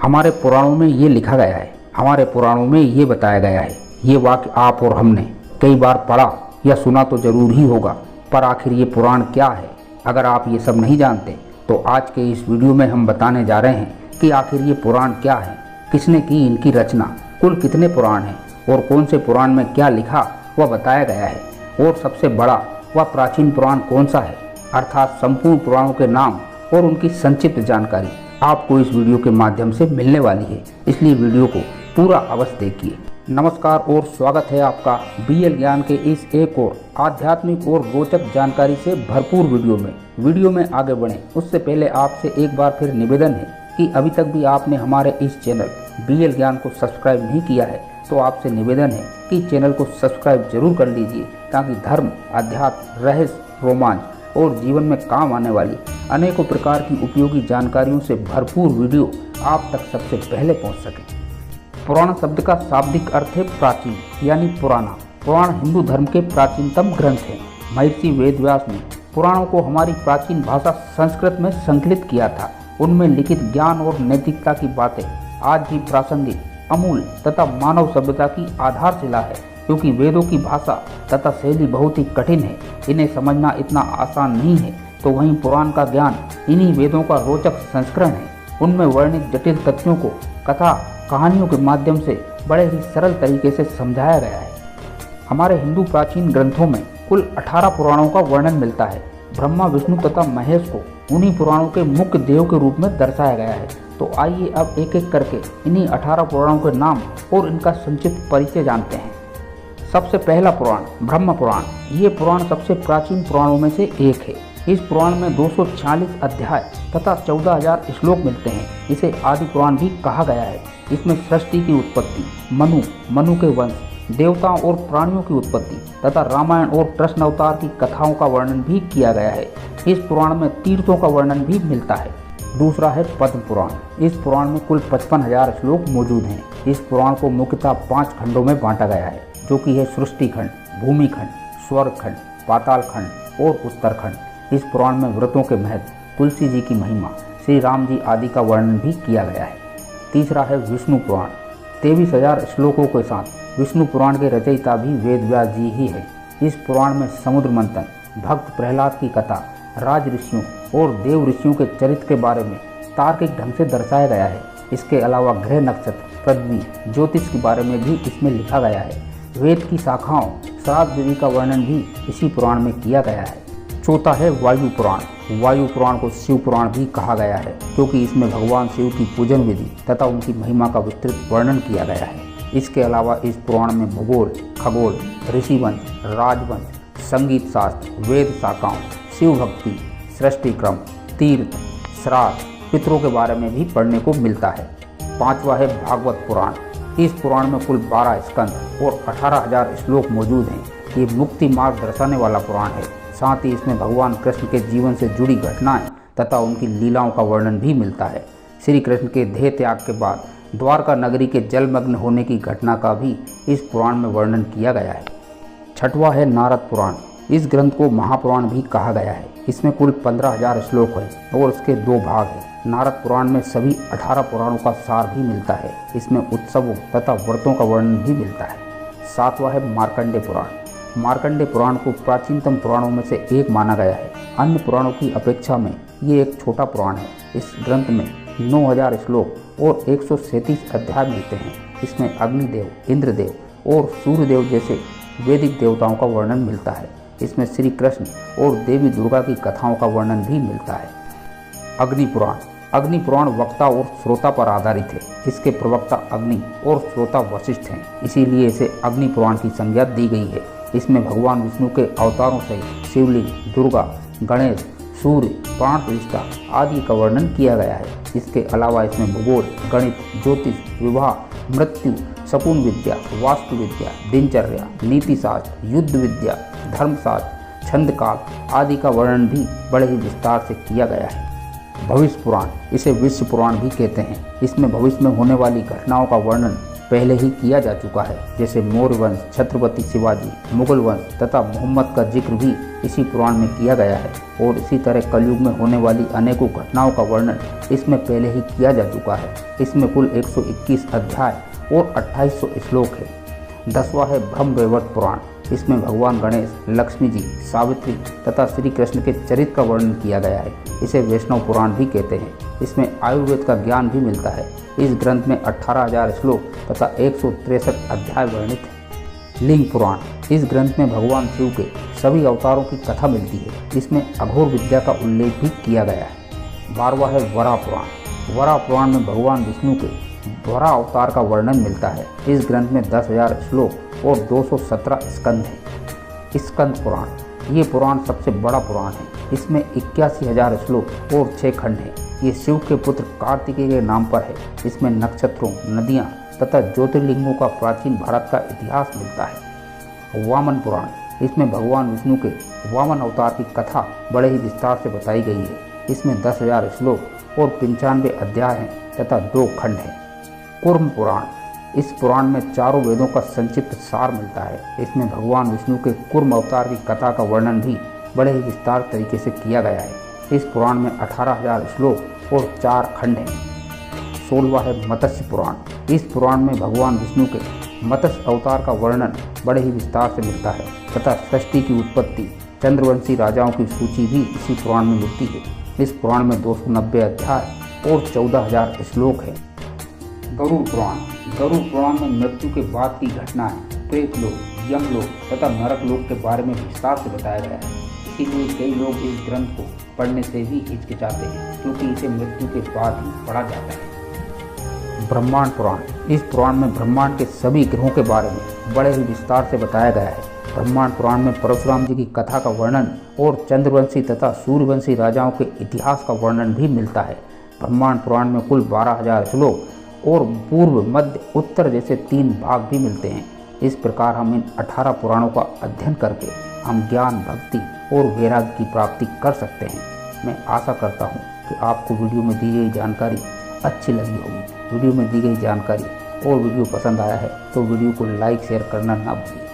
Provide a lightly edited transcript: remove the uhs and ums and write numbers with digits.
हमारे पुराणों में ये लिखा गया है, हमारे पुराणों में ये बताया गया है। ये वाक्य आप और हमने कई बार पढ़ा या सुना तो जरूर ही होगा, पर आखिर ये पुराण क्या है? अगर आप ये सब नहीं जानते तो आज के इस वीडियो में हम बताने जा रहे हैं कि आखिर ये पुराण क्या है, किसने की इनकी रचना, कुल कितने पुराण हैं और कौन से पुराण में क्या लिखा वह बताया गया है, और सबसे बड़ा व प्राचीन पुराण कौन सा है, अर्थात संपूर्ण पुराणों के नाम और उनकी संक्षिप्त जानकारी आपको इस वीडियो के माध्यम से मिलने वाली है। इसलिए वीडियो को पूरा अवश्य देखिए। नमस्कार और स्वागत है आपका बीएल ज्ञान के इस एक और आध्यात्मिक और रोचक जानकारी से भरपूर वीडियो में आगे बढ़ें उससे पहले आपसे एक बार फिर निवेदन है कि अभी तक भी आपने हमारे इस चैनल बीएल ज्ञान को सब्सक्राइब नहीं किया है तो आपसे निवेदन है कि चैनल को सब्सक्राइब जरूर कर लीजिए, ताकि धर्म, अध्यात्म, रहस्य, रोमांच और जीवन में काम आने वाली अनेकों प्रकार की उपयोगी जानकारियों से भरपूर वीडियो आप तक सबसे पहले पहुंच सके। पुराण शब्द का शाब्दिक अर्थ है प्राचीन यानी पुराना। पुराण हिंदू धर्म के प्राचीनतम ग्रंथ हैं। महर्षि वेदव्यास ने पुराणों को हमारी प्राचीन भाषा संस्कृत में संकलित किया था। उनमें लिखित ज्ञान और नैतिकता की बातें आज भी प्रासंगिक, अमूल तथा मानव सभ्यता की आधारशिला है। क्योंकि वेदों की भाषा तथा शैली बहुत ही कठिन है, इन्हें समझना इतना आसान नहीं है, तो वहीं पुराण का ज्ञान इन्हीं वेदों का रोचक संस्करण है। उनमें वर्णित जटिल तथ्यों को कथा कहानियों के माध्यम से बड़े ही सरल तरीके से समझाया गया है। हमारे हिंदू प्राचीन ग्रंथों में कुल 18 पुराणों का वर्णन मिलता है। ब्रह्मा, विष्णु तथा महेश को उन्हीं पुराणों के मुख्य देव के रूप में दर्शाया गया है। तो आइए अब एक एक करके इन्हीं 18 पुराणों के नाम और इनका संक्षिप्त परिचय जानते हैं। सबसे पहला पुराण ब्रह्म पुराण। ये पुराण सबसे प्राचीन पुराणों में से एक है। इस पुराण में 246 अध्याय तथा 14,000 श्लोक मिलते हैं। इसे आदि पुराण भी कहा गया है। इसमें सृष्टि की उत्पत्ति, मनु के वंश, देवताओं और प्राणियों की उत्पत्ति तथा रामायण और कृष्ण अवतार की कथाओं का वर्णन भी किया गया है। इस पुराण में तीर्थों का वर्णन भी मिलता है। दूसरा है पद्म पुराण। इस पुराण में कुल 55,000 श्लोक मौजूद हैं। इस पुराण को मुख्यतः 5 खंडों में बांटा गया है, जो कि है सृष्टि खंड, भूमि खंड, स्वर्ग खंड, पाताल खंड और उत्तरखंड। इस पुराण में व्रतों के महत्व, तुलसी जी की महिमा, श्री राम जी आदि का वर्णन भी किया गया है। तीसरा है विष्णु पुराण। 23,000 श्लोकों के साथ विष्णु पुराण के रचयिता भी वेदव्यास जी ही है। इस पुराण में समुद्र मंथन, भक्त प्रहलाद की कथा, राज ऋषियों और देव ऋषियों के चरित्र के बारे में तार्किक ढंग से दर्शाया गया है। इसके अलावा ग्रह, नक्षत्र, पृथ्वी, ज्योतिष के बारे में भी इसमें लिखा गया है। वेद की शाखाओं, श्राद्ध विधि का वर्णन भी इसी पुराण में किया गया है। चौथा है वायु पुराण। वायु पुराण को शिव पुराण भी कहा गया है, क्योंकि इसमें भगवान शिव की पूजन विधि तथा उनकी महिमा का विस्तृत वर्णन किया गया है। इसके अलावा इस पुराण में भूगोल, खगोल, ऋषिवंश, राजवंश, संगीत शास्त्र, वेद शाखाओं, शिव भक्ति, सृष्टि क्रम, तीर्थ, श्राद्ध, पितरों के बारे में भी पढ़ने को मिलता है। पांचवा है भागवत पुराण। इस पुराण में कुल 12 स्कंद और 18,000 श्लोक मौजूद हैं। ये मुक्ति मार्ग दर्शाने वाला पुराण है। साथ ही इसमें भगवान कृष्ण के जीवन से जुड़ी घटनाएं तथा उनकी लीलाओं का वर्णन भी मिलता है। श्री कृष्ण के देह त्याग के बाद द्वारका नगरी के जलमग्न होने की घटना का भी इस पुराण में वर्णन किया गया है। छठवां है नारद पुराण। इस ग्रंथ को महापुराण भी कहा गया है। इसमें कुल 15,000 श्लोक हैं और इसके 2 भाग हैं। नारद पुराण में सभी 18 पुराणों का सार भी मिलता है। इसमें उत्सवों तथा व्रतों का वर्णन भी मिलता है। सातवां है मार्कंडेय पुराण। मार्कंडेय पुराण को प्राचीनतम पुराणों में से एक माना गया है। अन्य पुराणों की अपेक्षा में ये एक छोटा पुराण है। इस ग्रंथ में 9,000 श्लोक और 137 अध्याय मिलते हैं। इसमें अग्निदेव, इंद्रदेव और सूर्यदेव जैसे वैदिक देवताओं का वर्णन मिलता है। इसमें श्री कृष्ण और देवी दुर्गा की कथाओं का वर्णन भी मिलता है। अग्नि पुराण। अग्नि पुराण वक्ता और श्रोता पर आधारित है। इसके प्रवक्ता अग्नि और श्रोता वशिष्ठ हैं, इसीलिए इसे अग्नि पुराण की संज्ञा दी गई है। इसमें भगवान विष्णु के अवतारों सहित शिवलिंग, दुर्गा, गणेश, सूर्य, प्राण प्रतिष्ठा आदि का वर्णन किया गया है। इसके अलावा इसमें भूगोल, गणित, ज्योतिष, विवाह, मृत्यु, शकुन विद्या, वास्तु विद्या, दिनचर्या, नीति शास्त्र, युद्ध विद्या, धर्मशास्त्र, छंदकाल आदि का वर्णन भी बड़े ही विस्तार से किया गया है। भविष्य पुराण, इसे विश्व पुराण भी कहते हैं। इसमें भविष्य में होने वाली घटनाओं का वर्णन पहले ही किया जा चुका है, जैसे मौर्य वंश, छत्रपति शिवाजी, मुगल वंश तथा मोहम्मद का जिक्र भी इसी पुराण में किया गया है। और इसी तरह कलयुग में होने वाली अनेकों घटनाओं का वर्णन इसमें पहले ही किया जा चुका है। इसमें कुल 121 अध्याय और 2800 श्लोक है। 10वां है ब्रह्म वैवर्त पुराण। इसमें भगवान गणेश, लक्ष्मी जी, सावित्री तथा श्री कृष्ण के चरित्र का वर्णन किया गया है। इसे वैष्णव पुराण भी कहते हैं। इसमें आयुर्वेद का ज्ञान भी मिलता है। इस ग्रंथ में 18,000 श्लोक तथा 163 अध्याय वर्णित है। लिंग पुराण। इस ग्रंथ में भगवान शिव के सभी अवतारों की कथा मिलती है। इसमें अघोर विद्या का उल्लेख भी किया गया है। 12वां है वराह पुराण। वराह पुराण में भगवान विष्णु के वराह अवतार का वर्णन मिलता है। इस ग्रंथ में 10,000 श्लोक और 217 स्कंद हैं। स्कंद पुराण। ये पुराण सबसे बड़ा पुराण है। इसमें 81,000 श्लोक और 6 खंड हैं। ये शिव के पुत्र कार्तिकेय के नाम पर है। इसमें नक्षत्रों, नदियाँ तथा ज्योतिर्लिंगों का प्राचीन भारत का इतिहास मिलता है। वामन पुराण। इसमें भगवान विष्णु के वामन अवतार की कथा बड़े ही विस्तार से बताई गई है। इसमें 10,000 श्लोक और 95 अध्याय हैं तथा 2 खंड हैं। कूर्म पुराण। इस पुराण में चारों वेदों का संक्षिप्त सार मिलता है। इसमें भगवान विष्णु के कूर्म अवतार की कथा का वर्णन भी बड़े ही विस्तार तरीके से किया गया है। इस पुराण में 18,000 श्लोक और 4 खंड हैं। 16वां है मत्स्य पुराण। इस पुराण में भगवान विष्णु के मत्स्य अवतार का वर्णन बड़े ही विस्तार से मिलता है तथा सृष्टि की उत्पत्ति, चंद्रवंशी राजाओं की सूची भी इसी पुराण में मिलती है। इस पुराण में 290 अध्याय और 14,000 श्लोक हैं। गरुड़ पुराण। गरुड़ पुराण में मृत्यु के बाद की घटनाएं, प्रेत लोक, यमलोक तथा नरक लोक के बारे में विस्तार से बताया गया है। इसीलिए कई लोग इस ग्रंथ को पढ़ने से भी हिचकिचाते हैं, क्योंकि इसे मृत्यु के बाद ही पढ़ा जाता है। ब्रह्मांड पुराण। इस पुराण में ब्रह्मांड के सभी ग्रहों के बारे में बड़े ही विस्तार से बताया गया है। ब्रह्मांड पुराण में परशुराम जी की कथा का वर्णन और चंद्रवंशी तथा सूर्यवंशी राजाओं के इतिहास का वर्णन भी मिलता है। ब्रह्मांड पुराण में कुल 12,000 श्लोक और पूर्व, मध्य, उत्तर जैसे 3 भाग भी मिलते हैं। इस प्रकार हम इन 18 पुराणों का अध्ययन करके हम ज्ञान, भक्ति और वैराग्य की प्राप्ति कर सकते हैं। मैं आशा करता हूँ कि आपको वीडियो में दी गई जानकारी अच्छी लगी होगी। वीडियो में दी गई जानकारी और वीडियो पसंद आया है तो वीडियो को लाइक, शेयर करना ना भूलिए।